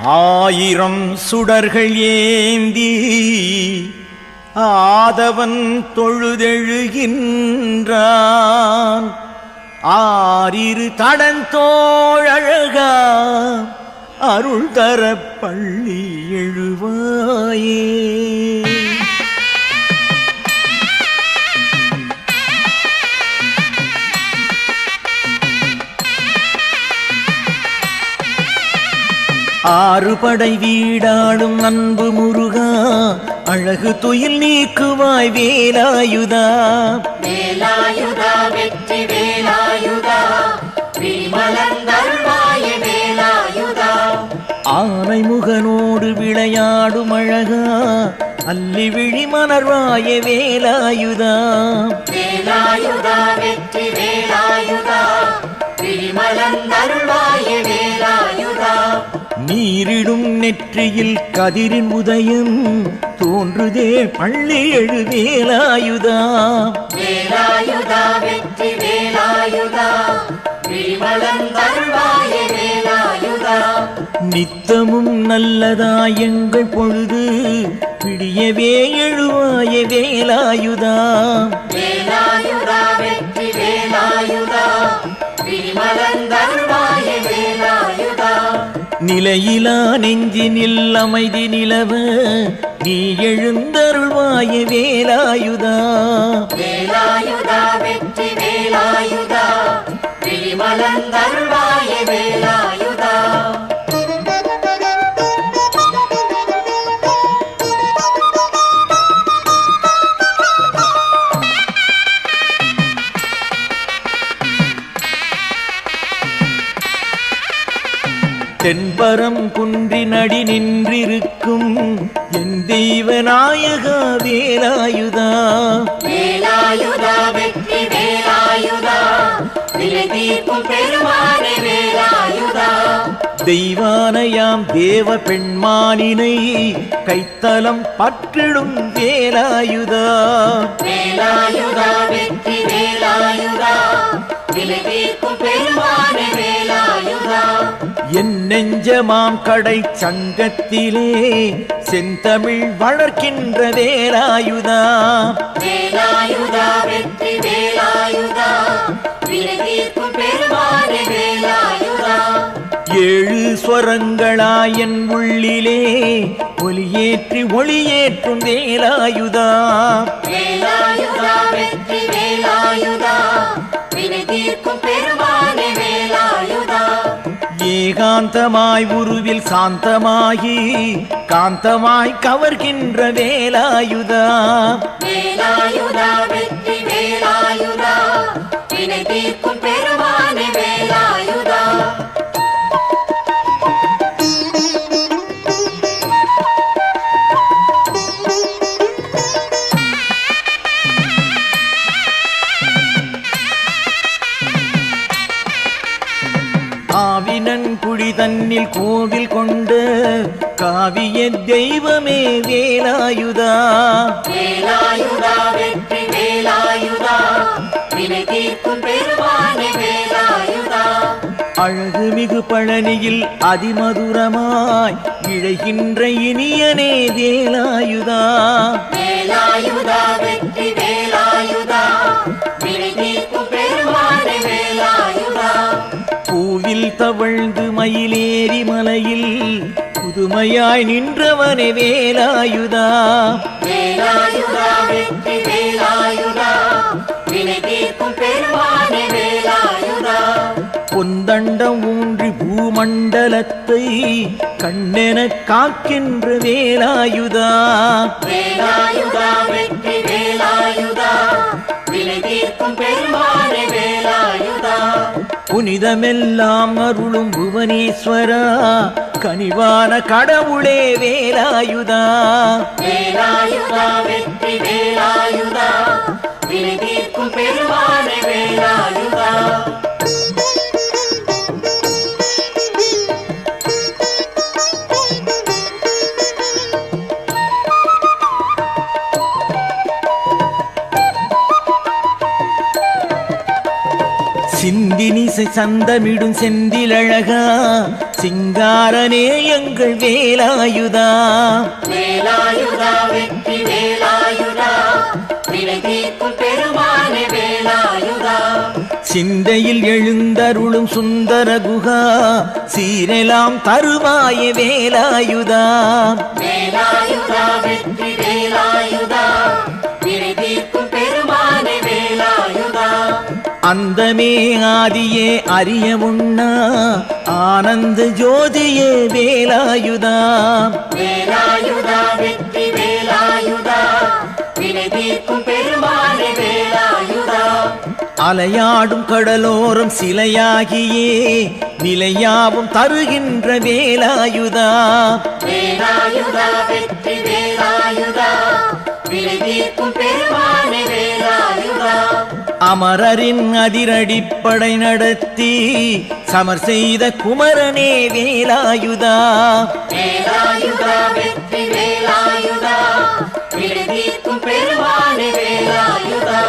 ஆயிரம் சுடர்கள் ஏந்தி ஆதவன் தொழுதெழுகின்றான். ஆரிரு தடந்தோழழகா அருள் தர பள்ளி எழுவாயே. ஆறுபடை வீடாடும் அன்பு முருகா அழகு துயில் நீக்குவாய் வேலாயுதா. வேலாயுதா வெற்றி வேலாயுதா விமலந்தருள்வாய வேலாயுதா. ஆனை முகனோடு விளையாடும் அழகா அல்லி விழி மலர்வாய வேலாயுதா. வேலாயுதா வெற்றி வேலாயுதா விமலந்தருள்வாய வேலாயுதா. நீரிடும் நெற்றியில் கதிரின் உதயம் தோன்றுதே பள்ளி எழு வேலாயுதா. வேலாயுதா வெற்றி வேலாயுதா விமலந்தருள்வாய வேலாயுதா. நித்தமும் நல்லதாய் எங்கள் பொழுது பிடியவே எழுவாய வேலாயுதா. வேலாயுதா வெற்றி வேலாயுதா விமலந்தருள்வாய வேலாயுதா. நிலையிலா நெஞ்சினில் அமைதி நிலவ நீ எழுந்தருள்வாய வேலாயுதா. வேலாயுதா வெற்றி வேலாயுதா விமலந்தருள்வாய வேலாயுதா. தென்பரம் குன்றின் அடி நின்றிருக்கும் என் தெய்வநாயகா வேலாயுதா. வேலாயுதா வெற்றி வேலாயுதா விலை தீர்க்கும் பெருமானே வேலாயுதா. தெய்வானையாம் தேவ பெண்மானினை கைத்தலம் பற்றிடும் வேலாயுதா. வேலாயுதா வெற்றி வேலாயுதா விலை தீர்க்கும் பெருமானே வேலாயுதா. என் நெஞ்சமாம் கடை சங்கத்திலே செந்தமிழ் வளர்க்கின்ற வேலாயுதா. வேலாயுதா வெற்றி வேலாயுதா விலை தீர்க்கும் பெருமானே வேலாயுதா. ஏழு ஸ்வரங்களாய் என் உள்ளிலே ஒலியேற்றி ஒளியேற்றும் வேலாயுதா. வேலாயுதா வெற்றி வேலாயுதா வினை தீர்க்கும் பெருமானே வேலாயுதா. ஏகாந்தமாய் உருவில் சாந்தமாகி காந்தமாய் கவர்கின்ற வேலாயுதா. வேலாயுதா வெற்றி வேலாயுதா வினை தீர்க்கும் பெருமானே வேலாயுதா. ஆவினன் குழி தன்னில் கோவில் கொண்ட காவிய தெய்வமே வேலாயுதா. வேலாயுதா வெற்றி வேலாயுதா வினை தீர்க்கும் பெருமானே வேலாயுதா. அழகு மிகு பழனியில் அதிமதுரமாய் இழைகின்ற இனியனே வேலாயுதா. வேலாயுதா வெற்றி வேலாயுதா வினை தீர்க்கும் பெருமானே வேலாயுதா. பூவில் தவழ்ந்து மயிலேறி மலையில் புதுமையாய் நின்றவனே வேலாயுதா. வேலாயுதா வெற்றி வேலாயுதா வினை தீர்க்கும் பெருமானே வேலாயுதா. பொந்தண்டம் ஊன்றி பூமண்டலத்தை கண்ணென காக்கின்ற வேலாயுதா. வேலாயுதா வெற்றி வேலாயுதா வினை தீர்க்கும் பெருமானே வேலாயுதா. புனிதமெல்லாம் அருளும் புவனேஸ்வரா கனிவான கடவுளே வேலாயுதா. வேலாயுதா வெற்றி வேலாயுதா வினை தீர்க்கும் பெருமானே வேலாயுதா. சிந்தினிசை சந்தமிடும் செந்திலழகா சிங்காரனே எங்கள் வேலாயுதா. வேலாயுதா வெற்றி வேலாயுதா, வினை தீர்க்கும் பெருமானே வேலாயுதா. சிந்தையில் எழுந்தருளும் சுந்தர குகா, சீரெலாம் தருவாய வேலாயுதா. வேலாயுதா வெற்றி வேலாயுதா, வினை தீர்க்கும் பெருமானே வேலாயுதா. அந்தமே ஆதியே அறிய முன்னா, ஆனந்த ஜோதியே வேலாயுதா. வேலாயுதா வெற்றி வேலாயுதா, வினை தீர்க்கும் பெருமானே வேலாயுதா. அலையாடும் கடலோரம் சிலையாகியே நிலையாவும் தருகின்ற வேலாயுதா. வேலாயுதா வெற்றி வேலாயுதா, வினை தீர்க்கும் பெருமானே வேலாயுதா. அமரரின் அதிரடிப்படை நடத்தி சமர் செய்த குமரனே வேலாயுதா. வேலாயுதா வெற்றி வேலாயுதா, வினை தீர்க்கும் பெருமானே வேலாயுதா.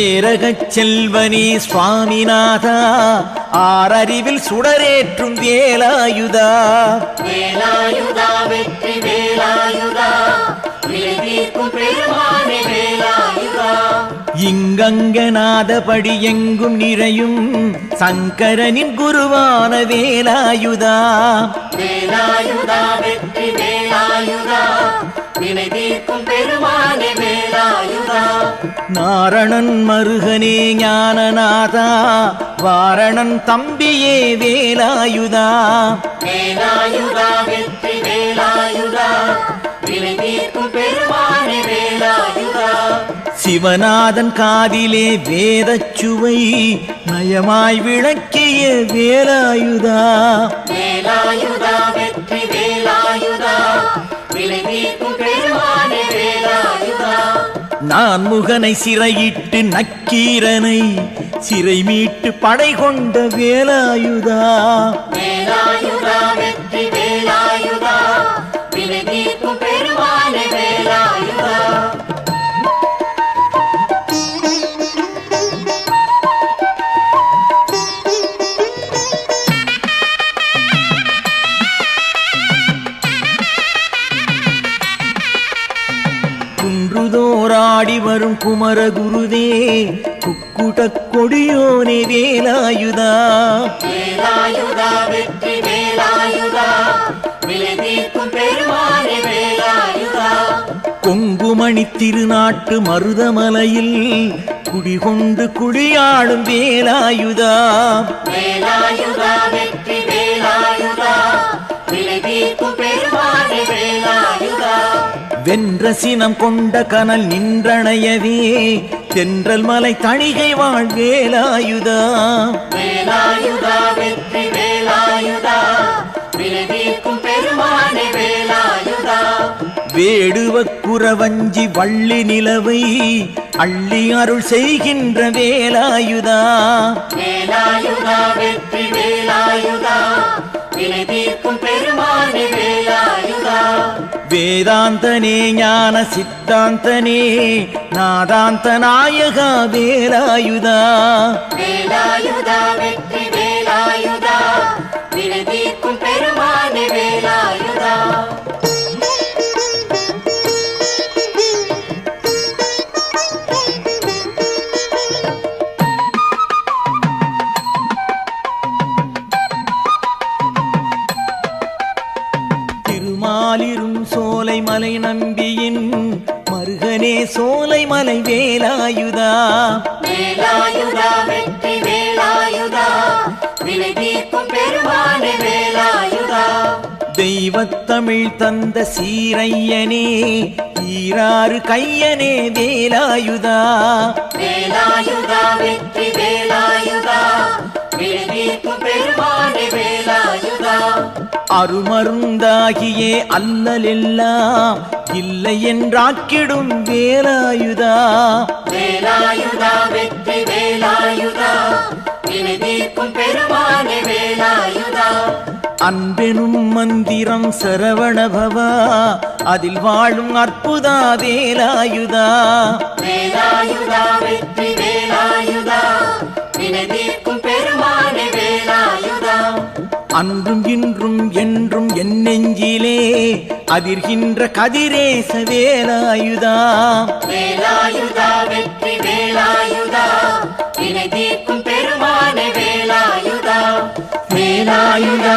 ஏரகச் செல்வனே சுவாமிநாதா, ஆறறிவில் சுடரேற்றும் வேலாயுதா. வேலாயுதா வெற்றி வேலாயுதா, வினை தீர்க்கும் பெருமானே வேலாயுதா. இங்கங்கநாதபடி எங்கும் நிறையும் சங்கரனின் குருவான வேலாயுதா. வேலாயுதா வெற்றி வேலாயுதா, வினை தீர்க்கும் பெருமானே வேலாயுதா. நாரணன் மருகனே ஞானநாதா, வாரணன் தம்பியே வேலாயுதா. வேலாயுதா வெற்றி வேலாயுதா, வினை தீர்க்கும் பெருமானே வேலாயுதா. சிவநாதன் காதிலே வேதச்சுவை நயமாய் விளக்கிய வேலாயுதா. வேலாயுதா வெற்றி வேலாயுதா, வினை தீர்க்கும் பெருமானே வேலாயுதா. நான் முகனை சிறையிட்டு நக்கீரனை சிறை மீட்டு படை கொண்ட வேலாயுதா. வேலாயுதா வெற்றி வேலாயுதா, வினை தீர்க்கும் பெருமானே வேலாயுதா. குன்றுதோராடி வரும் குமரகுருவே, குக்குடக் கொடியோனே வேலாயுதா. வேலாயுதா வெற்றி வேலாயுதா, வினை தீர்க்கும் பெருமானே வேலாயுதா. கொங்குமணி திருநாட்டு மருதமலையில் குடிகொண்டு குடியாடும் வேலாயுதா. வேலாயுதா வெற்றி வேலாயுதா, வினை தீர்க்கும் பெருமானே வேலாயுதா. வென்ற சினம் கொண்ட கனல் நின்றணையவே தென்றல் மலை தணிகை வாழ் வேலாயுதா. வேலாயுதா வெற்றி வேலாயுதா, வினை தீர்க்கும் பெருமானே வேலாயுதா. வேடுவ குறவஞ்சி வள்ளி நிலவை அள்ளி அருள் செய்கின்ற வேலாயுதா. வேலாயுதா வெற்றி வேலாயுதா, வினை தீர்க்கும் பெருமானே வேலாயுதா. வேதாந்தனே ஞான சித்தாந்தனே நாதாந்த நாயகா வேலாயுதா. வேலாயுதா வெற்றி வேலாயுதா, வினை தீர்க்கும் பெருமானே வேலாயுதா. திருமாலிரும் சோலை மலை நம்பியின் மருகனே சோலை மலை வேலாயுதா. வேலாயுதா வெற்றி வேலாயுதா, வினை தீர்க்கும் பெருமானே வேலாயுதா. தெய்வத்தமிழ் தந்த சீரையனே ஈராறு கையனே வேலாயுதா. வேலாயுதா வெற்றி வேலாயுதா, வினை தீர்க்கும் பெருமானே வேலாயுதா. அருமருந்தாகியே அல்லலெல்லாம் இல்லை என்றாக்கிடும் வேலாயுதா. வேலாயுதா வெற்றி வேலாயுதா, வினை தீர்க்கும் பெருமானே வேலாயுதா. அன்பெனும் மந்திரம் சரவணபவா அதில் வாழும் அற்புதா வேலாயுதா வேலாயுதா வெற்றி வேலாயுதா வினை தீர்க்கும் பெருமானே வேலாயுதா அன்றும் இன்றும் என்றும் என் நெஞ்சிலே அதிர்கின்ற கதிரேச வேலாயுதா வேலாயுதா வெற்றி வேலாயுதா வினை தீர்க்கும் பெருமானே வேலாயுதா வேலாயுதா